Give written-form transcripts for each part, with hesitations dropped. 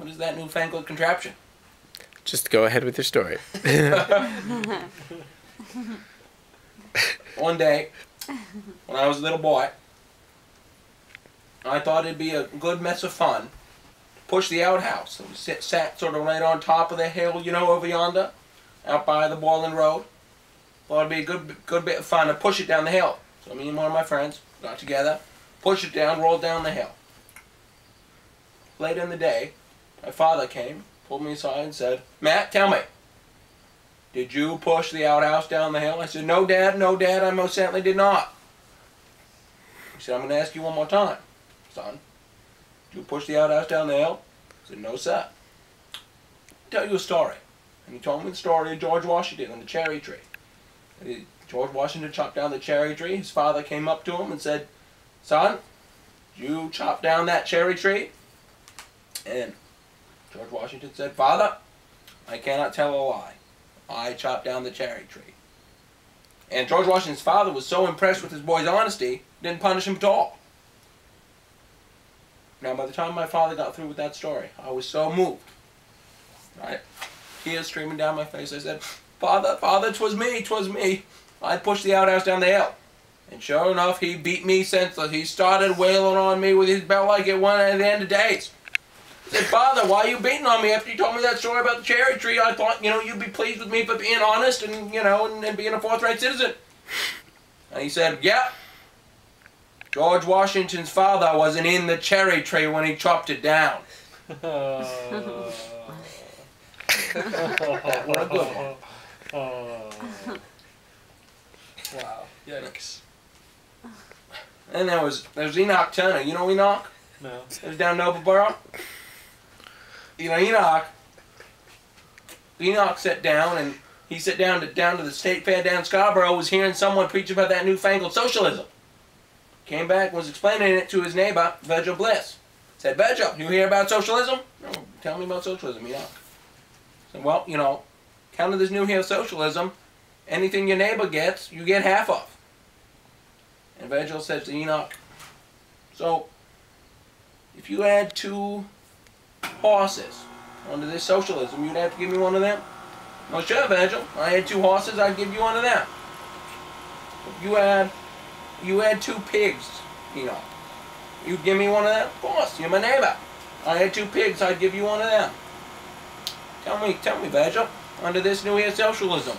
What is that newfangled contraption? Just go ahead with your story. One day, when I was a little boy, I thought it'd be a good mess of fun to push the outhouse. So we sat sort of right on top of the hill, you know, over yonder, out by the Wallen Road. Thought it'd be a good bit of fun to push it down the hill. So me and one of my friends got together, pushed it down, rolled down the hill. Later in the day, my father came, pulled me aside and said, "Matt, tell me, did you push the outhouse down the hill?" I said, "No, Dad, I most certainly did not." He said, "I'm going to ask you one more time, son. Did you push the outhouse down the hill?" I said, "No, sir." "I'll tell you a story." And he told me the story of George Washington and the cherry tree. George Washington chopped down the cherry tree. His father came up to him and said, "Son, did you chop down that cherry tree?" And George Washington said, "Father, I cannot tell a lie. I chopped down the cherry tree." And George Washington's father was so impressed with his boy's honesty, didn't punish him at all. Now, by the time my father got through with that story, I was so moved. Right? Tears streaming down my face. I said, Father, 'twas me. I pushed the outhouse down the hill." And sure enough, he beat me senseless. He started wailing on me with his belt like it went at the end of days. I said, "Father, why are you beating on me after you told me that story about the cherry tree? I thought, you'd be pleased with me for being honest and, and being a forthright citizen." And he said, "Yeah, George Washington's father wasn't in the cherry tree when he chopped it down." What a good one. Wow. Yikes. And there's Enoch Turner. You know Enoch? No. He was down in Nobleboro. Enoch sat down, and he sat down to the state fair down in Scarborough, was hearing someone preach about that newfangled socialism. Came back and was explaining it to his neighbor, Virgil Bliss. Said, "Virgil, you hear about socialism?" "No, tell me about socialism, Enoch." Said, "Well, kind of this new here socialism, anything your neighbor gets, you get half of." And Virgil said to Enoch, "So, if you had 2 horses under this socialism, you'd have to give me one of them?" "Well, sure, Virgil. I had 2 horses, I'd give you one of them." "If you had 2 pigs, you'd give me one of them?" "Of course, you're my neighbor. I had 2 pigs, I'd give you one of them." Tell me, Virgil, under this new here socialism,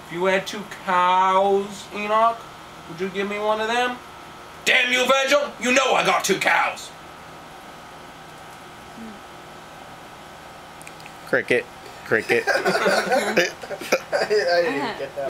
if you had 2 cows, Enoch, would you give me one of them?" "Damn you, Virgil! You know I got 2 cows!" Cricket. I didn't even get that.